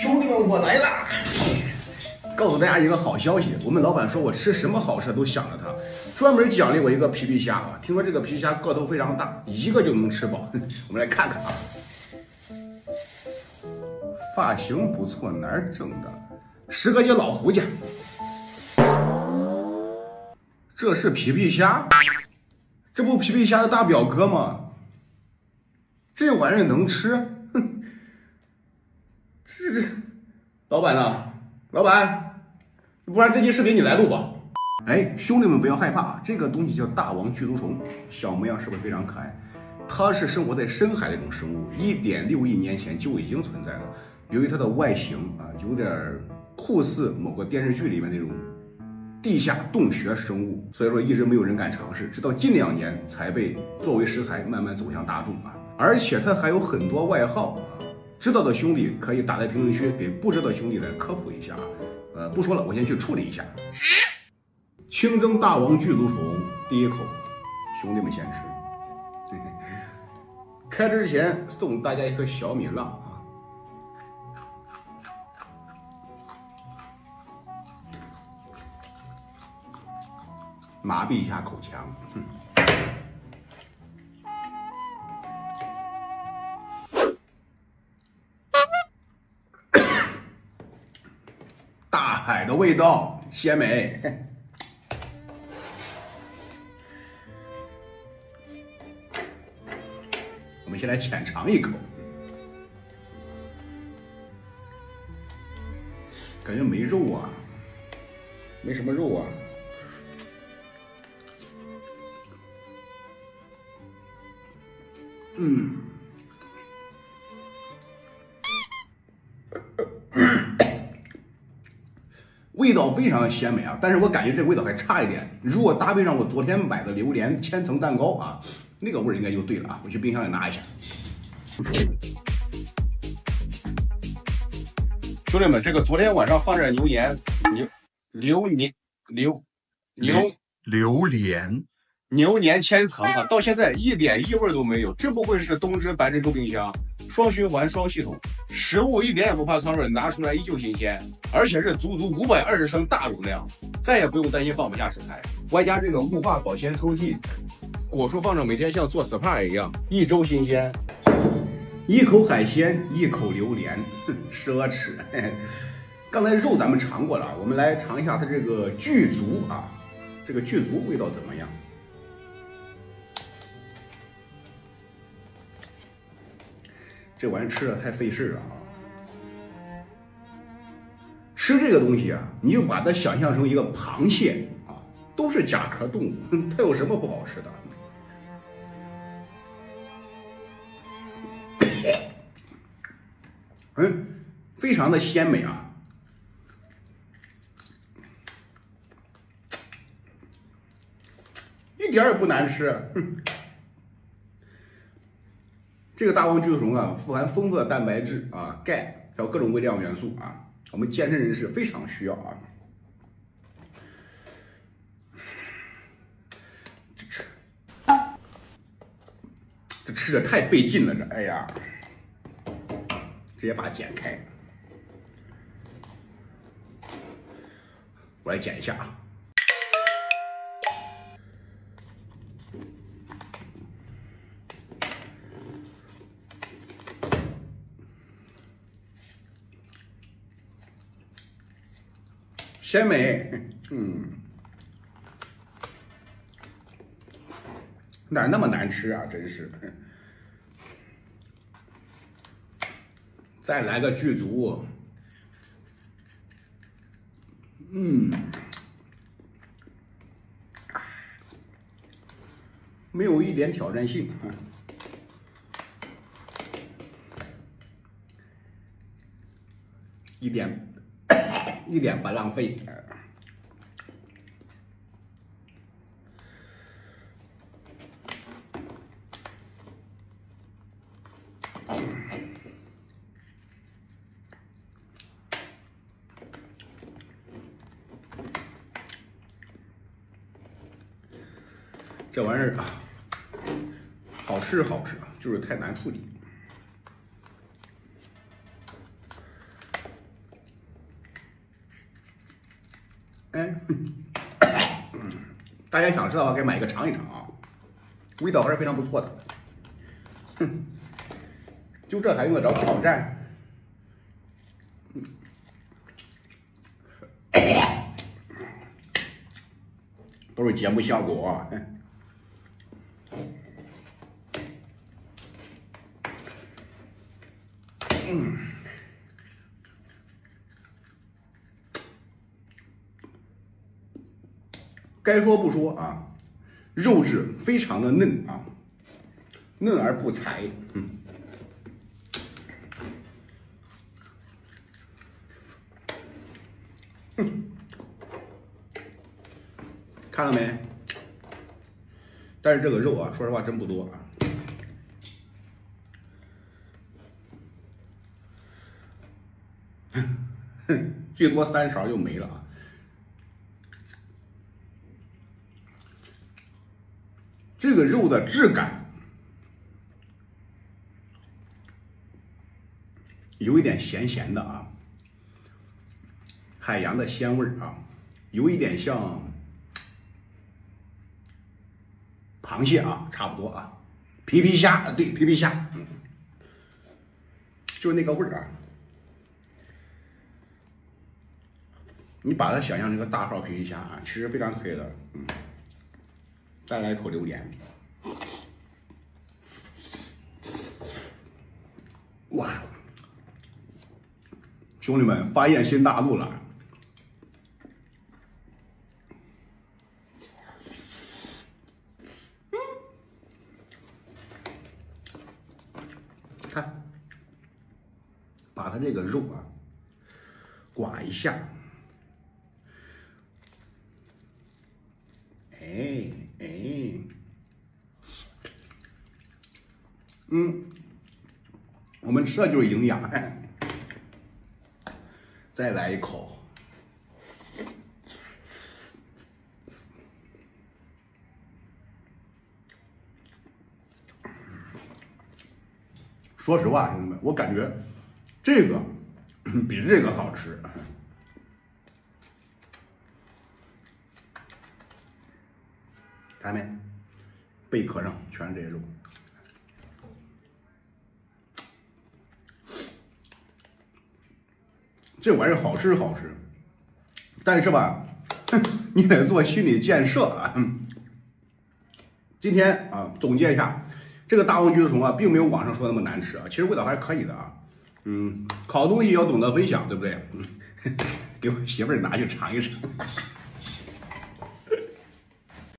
兄弟们，我来啦！告诉大家一个好消息，我们老板说我吃什么好吃都想着他，专门奖励我一个皮皮虾啊！听说这个皮皮虾个头非常大，一个就能吃饱。我们来看看啊，发型不错，哪儿整的？十个街老胡家，这是皮皮虾？这不皮皮虾的大表哥吗？这玩意儿能吃？哼，这，老板呢？老板，不然这期视频你来录吧。哎，兄弟们不要害怕啊，这个东西叫大王巨足虫，小模样是不是非常可爱？它是生活在深海的一种生物，1.6亿年前就已经存在了。由于它的外形啊，有点酷似某个电视剧里面那种地下洞穴生物，所以说一直没有人敢尝试，直到近2年才被作为食材慢慢走向大众啊。而且它还有很多外号啊，知道的兄弟可以打在评论区给不知道的兄弟来科普一下啊。不说了，我先去处理一下。清蒸大王巨足虫，第一口，兄弟们先吃。开吃之前送大家一颗小米辣啊。麻痹一下口腔。大海的味道，鲜美。我们先来浅尝一口，感觉没肉啊，没什么肉啊。味道非常鲜美啊，但是我感觉这味道还差一点。如果搭配上我昨天买的榴莲千层蛋糕啊，那个味儿应该就对了啊。我去冰箱里拿一下。兄弟们，这个昨天晚上放这榴莲牛年千层啊，到现在一点异味都没有，真不愧是东芝白珍珠冰箱，双循环双系统，食物一点也不怕脏味，拿出来依旧新鲜，而且是足足520升大容量，再也不用担心放不下食材。外加这个雾化保鲜抽屉，果蔬放着每天像做 SPA 一样，1周新鲜。一口海鲜，一口榴莲，奢侈。刚才肉咱们尝过了，我们来尝一下它这个巨足啊，这个巨足味道怎么样？这玩意儿吃的太费事了啊！吃这个东西啊，你就把它想象成一个螃蟹啊，都是甲壳动物，它有什么不好吃的？非常的鲜美啊！一点也不难吃。这个大王巨足虫啊，富含丰富的蛋白质啊、钙，还有各种微量元素啊，我们健身人士非常需要啊。这吃着太费劲了，这哎呀，直接把它剪开。我来剪一下啊。鲜美，哪那么难吃啊？真是，再来个巨足，没有一点挑战性，一点不浪费。这玩意儿啊，好吃啊，就是太难处理。哎，大家想吃的话，可以买一个尝一尝啊，味道还是非常不错的。哼，就这还用得着挑战？都是节目效果啊。该说不说啊，肉质非常的嫩啊，嫩而不柴。看到没？但是这个肉啊，说实话真不多啊。最多3勺就没了啊！这个肉的质感有一点咸咸的啊，海洋的鲜味啊，有一点像螃蟹啊，差不多啊，皮皮虾，对，皮皮虾，就是那个味儿啊。你把它想象成个大号皮皮虾啊，其实非常可以的。再来一口榴莲，哇！兄弟们，发现新大陆了。看，把它这个肉啊，刮一下。我们吃的就是营养。再来一口，说实话，兄弟们，我感觉这个比这个好吃。看没？贝壳上全是这些肉。这玩意儿好吃好吃，但是吧，你得做心理建设啊。今天啊，总结一下，这个大王橘子虫啊，并没有网上说的那么难吃啊，其实味道还是可以的啊。烤东西要懂得分享，对不对？给我媳妇儿拿去尝一尝。